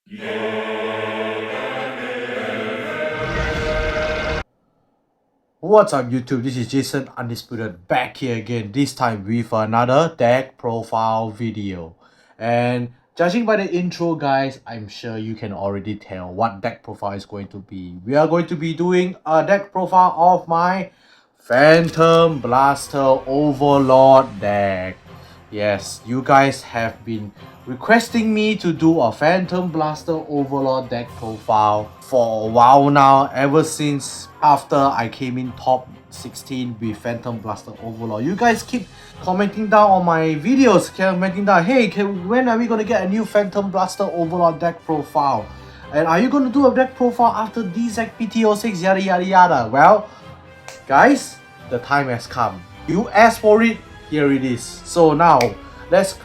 What's up YouTube, this is Jason Undisputed back here again, this time with another deck profile video. And judging by the intro guys, I'm sure you can already tell what deck profile is going to be. We are going to be doing a deck profile of my Phantom Blaster Overlord deck. Yes, you guys have been requesting me to do a Phantom Blaster Overlord deck profile for a while now, ever since after I came in top 16 with Phantom Blaster Overlord. You guys keep commenting down on my videos, commenting down, hey, when are we going to get a new Phantom Blaster Overlord deck profile? And are you going to do a deck profile after DZAC PT06, yada yada yada? Well, guys, the time has come. You asked for it, here it is. So now, let's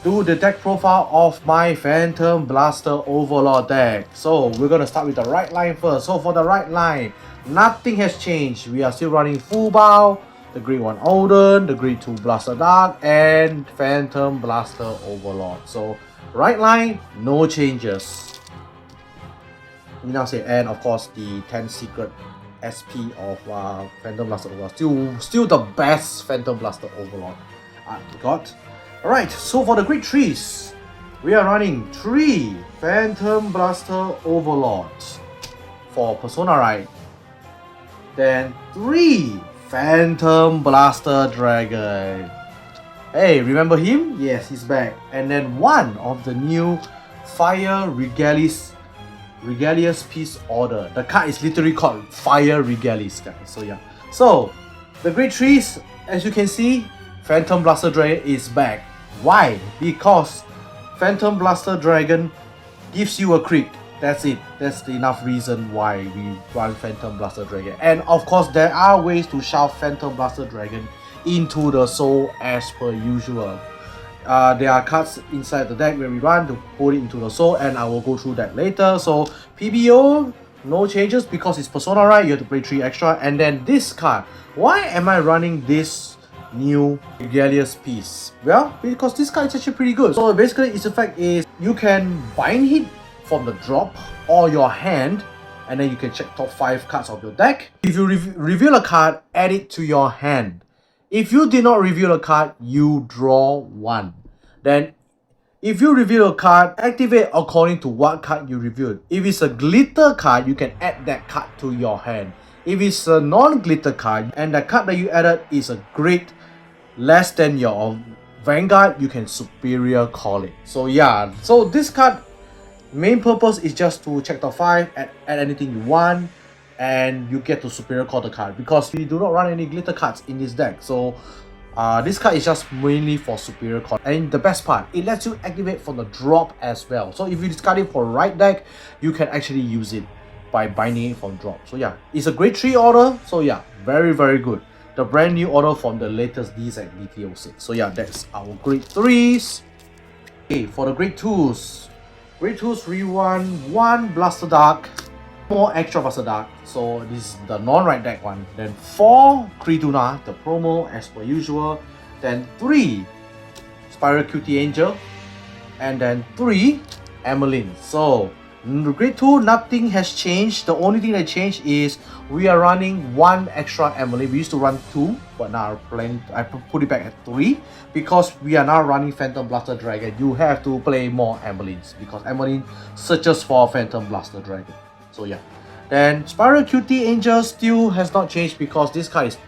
do the deck profile of my Phantom Blaster Overlord deck. So we're gonna start with the right line first. So for the right line, nothing has changed. We are still running full bow, the grade 1 Odin, the grade 2 Blaster Dark, and Phantom Blaster Overlord. So right line, no changes. We now say, and of course the 10 secret SP of Phantom Blaster Overlord. Still the best Phantom Blaster Overlord I got. Alright, so for the grade 3s, we are running 3 Phantom Blaster Overlords for Persona Ride. Then 3 Phantom Blaster Dragon. Hey, remember him? Yes, he's back. And then 1 of the new Fire Regalious Peace Order. The card is literally called Fire Regalious, guys. So yeah. So the grade 3s, as you can see, Phantom Blaster Dragon is back. Why? Because Phantom Blaster Dragon gives you a crit. That's it. That's enough reason why we run Phantom Blaster Dragon. And of course, there are ways to shove Phantom Blaster Dragon into the soul as per usual. There are cards inside the deck where we run to put it into the soul, and I will go through that later. So PBO, no changes because it's Persona, right? You have to play 3 extra. And then this card, why am I running this new Regalious Piece? Well, because this card is actually pretty good. So basically its effect is you can bind it from the drop or your hand, and then you can check top 5 cards of your deck. If you reveal a card, add it to your hand. If you did not reveal a card, you draw 1. Then if you reveal a card, activate according to what card you revealed. If it's a glitter card, you can add that card to your hand. If it's a non-glitter card and the card that you added is a grade less than your Vanguard, you can superior call it. So yeah, so this card main purpose is just to check top 5, add anything you want, and you get to superior call the card because we do not run any glitter cards in this deck. So this card is just mainly for superior call. And the best part, it lets you activate from the drop as well. So if you discard it for right deck, you can actually use it by binding it from drop. So yeah, it's a grade 3 order. So yeah, very good. The brand new order from the latest DZAC DT06. So yeah, that's our grade 3s. Okay, for the grade 2s. Grade 2s, we run 1 Blaster Dark, more extra Blaster Dark. So this is the non-right deck one. Then 4 Kriduna, the promo as per usual. Then 3 Spiral Cutie Angel. And then 3 Emmeline. So in the grade 2, nothing has changed. The only thing that changed is we are running 1 extra Emmeline. We used to run 2, but now I put it back at 3 because we are now running Phantom Blaster Dragon. You have to play more Emmelines because Emmeline searches for Phantom Blaster Dragon. So yeah. Then Spiral Cutie Angel still has not changed because this card is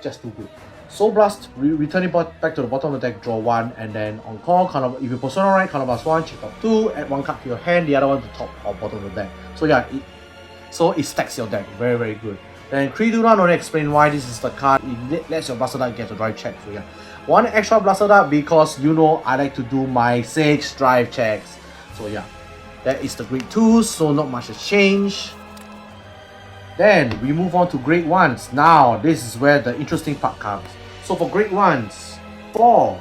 just too good. Soul Blast, return it back to the bottom of the deck, draw 1, and then on call, if you Persona right, counterblast 1, check top 2, add 1 card to your hand, the other one to top or bottom of the deck. So yeah, it stacks your deck very good. Then Kriduna, don't explain why this is the card. It lets your Blaster Dart get to drive check. So yeah, 1 extra Blaster Dart because you know I like to do my 6 drive checks. So yeah, that is the grade 2s, so not much has changed. Then we move on to grade 1s. Now this is where the interesting part comes. So for grade 1s, 4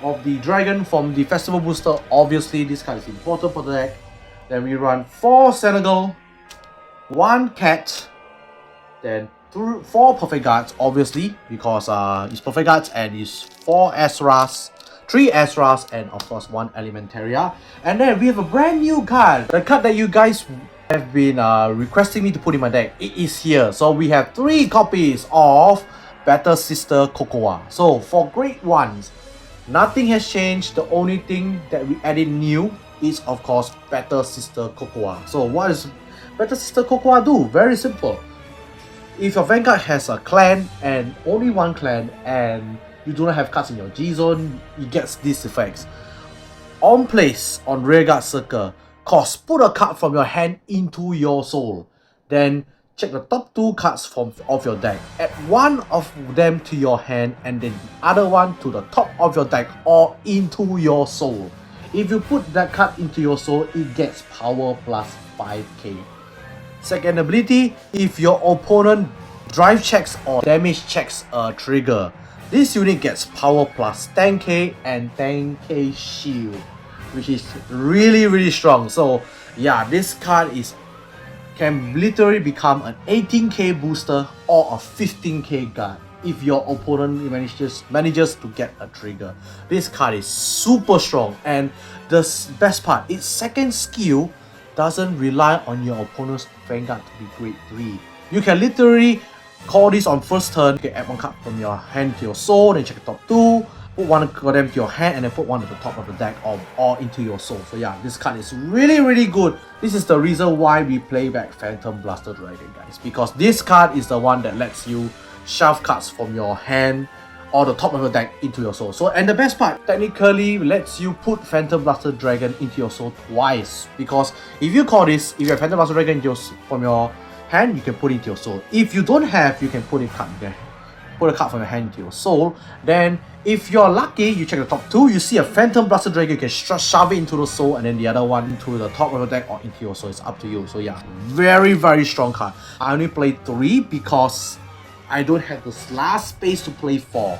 of the dragon from the festival booster. Obviously this card is important for the deck. Then we run 4 Senegal, 1 cat, then 4 perfect guards, obviously because it's perfect guards, and it's 4 Esras, 3 Ezras, and of course 1 Elementaria. And then we have a brand new card, the card that you guys have been requesting me to put in my deck. It is here. So we have 3 copies of Battle Sister Cocoa. So for grade 1s, nothing has changed. The only thing that we added new is of course Battle Sister Cocoa. So what does Battle Sister Cocoa do? Very simple. If your Vanguard has a clan and only 1 clan and you do not have cards in your G zone, it gets these effects. On place on Rearguard Circle, cost put a card from your hand into your soul. Then check the top 2 cards of your deck. Add 1 of them to your hand and then the other one to the top of your deck or into your soul. If you put that card into your soul, it gets power plus 5k. Second ability, if your opponent drive checks or damage checks a trigger, this unit gets power plus 10k and 10k shield, which is really strong. So yeah, this card can literally become an 18k booster or a 15k guard if your opponent manages to get a trigger. This card is super strong, and the best part, its second skill doesn't rely on your opponent's Vanguard to be grade 3. You can literally call this on first turn. You can add 1 card from your hand to your soul, then check the top 2, put 1 of them to your hand, and then put 1 at the top of the deck or into your soul. So yeah, this card is really good. This is the reason why we play back Phantom Blaster Dragon, guys, because this card is the one that lets you shove cards from your hand or the top of your deck into your soul. So, and the best part, technically lets you put Phantom Blaster Dragon into your soul twice, because if you call this, if you have Phantom Blaster Dragon from your hand, you can put it into your soul. If you don't have, you can put a card from your hand into your soul. Then if you're lucky, you check the top 2, you see a Phantom Blaster Dragon, you can shove it into the soul, and then the other one into the top of the deck or into your soul. It's up to you. So yeah, very strong card. I only played 3 because I don't have the last space to play 4.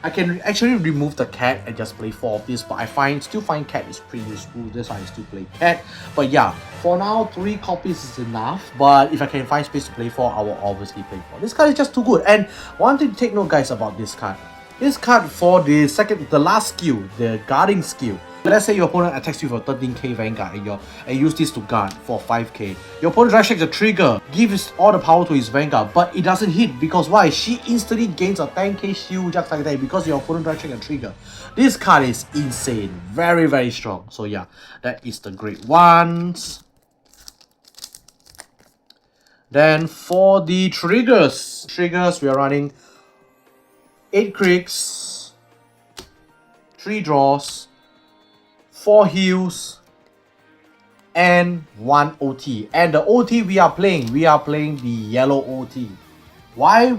I can actually remove the cat and just play 4 of this, but I still find cat is pretty useful. That's why I still play cat. But yeah, for now 3 copies is enough. But if I can find space to play 4, I will obviously play 4. This card is just too good. And one thing to take note, guys, about this card. This card for the last skill, the guarding skill. Let's say your opponent attacks you for 13k Vanguard and use this to guard for 5k. Your opponent drive checks the trigger, gives all the power to his Vanguard, but it doesn't hit because why? She instantly gains a 10k shield just like that because your opponent drive checks the trigger. This card is insane, very strong. So yeah, that is the grade 1s. Then for the triggers, we are running 8 crits, 3 draws, 4 heals, and 1 OT. And the OT we are playing the yellow OT. Why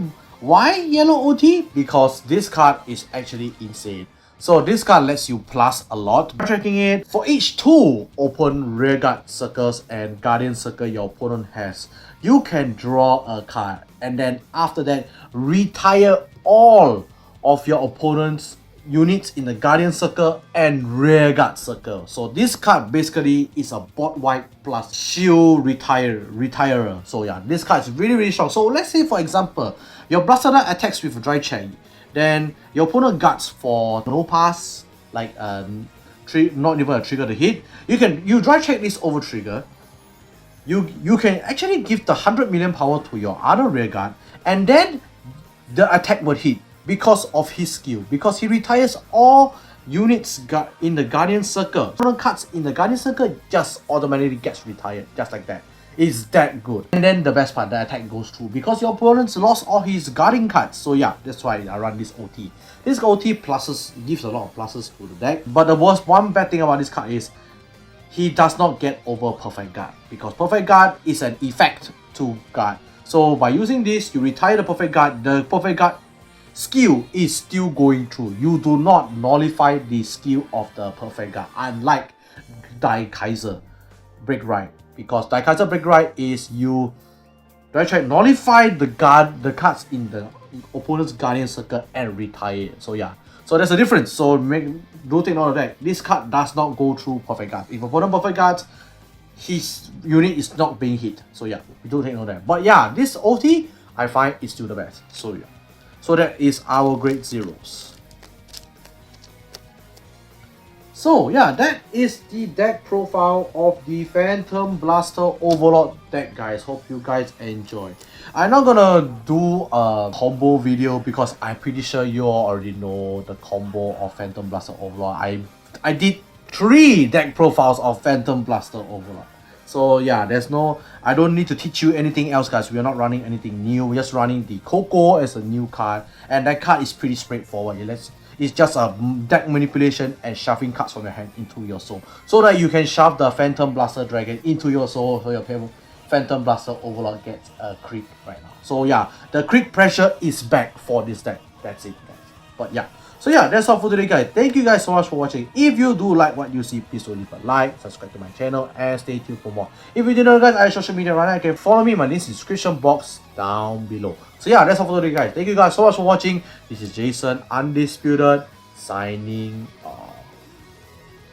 yellow OT? Because this card is actually insane. So this card lets you plus a lot. Checking it, for each 2 open rearguard circles and guardian circle your opponent has, you can draw a card, and then after that retire all of your opponent's units in the guardian circle and rearguard circle. So this card basically is a board wipe plus shield retirer. So yeah, this card is really strong. So let's say for example, your Blaster attacks with a dry check, then your opponent guards for no pass, like not even a trigger to hit. You dry check this over trigger. You can actually give the 100 million power to your other rearguard, and then the attack will hit because of his skill, because he retires all units in the guardian circle. Opponent cards in the guardian circle just automatically gets retired, just like that. It's that good. And then the best part, the attack goes through because your opponent's lost all his guarding cards. So yeah, that's why I run this OT. This OT gives a lot of pluses to the deck. But the one bad thing about this card is he does not get over Perfect Guard, because Perfect Guard is an effect to guard. So by using this, you retire the Perfect Guard. The Perfect Guard skill is still going through. You do not nullify the skill of the Perfect Guard, unlike Die Kaiser Break Right, because Die Kaiser Break Right is you nullify the cards in the opponent's guardian circle and retire it. So yeah, so there's a difference. So do take note of that. This card does not go through Perfect Guard. If opponent Perfect Guards, his unit is not being hit. So yeah, we do take note of that. But yeah, this OT I find is still the best. So yeah. So that is our grade 0s. So yeah, that is the deck profile of the Phantom Blaster Overlord deck, guys. Hope you guys enjoy. I'm not gonna do a combo video because I'm pretty sure you all already know the combo of Phantom Blaster Overlord. I did 3 deck profiles of Phantom Blaster Overlord. So yeah, I don't need to teach you anything else, guys. We are not running anything new. We're just running the Coco as a new card, and that card is pretty straightforward. It's just a deck manipulation and shoving cards from your hand into your soul, so that you can shove the Phantom Blaster Dragon into your soul, so your Phantom Blaster Overlord gets a crit right now. So yeah, the crit pressure is back for this deck. That's it, guys. But yeah. So yeah, that's all for today, guys. Thank you guys so much for watching. If you do like what you see, please do leave a like, subscribe to my channel, and stay tuned for more. If you didn't know, guys, I have social media right now. You can follow me in my links in the description box down below. So yeah, that's all for today, guys. Thank you guys so much for watching. This is Jason Undisputed signing off.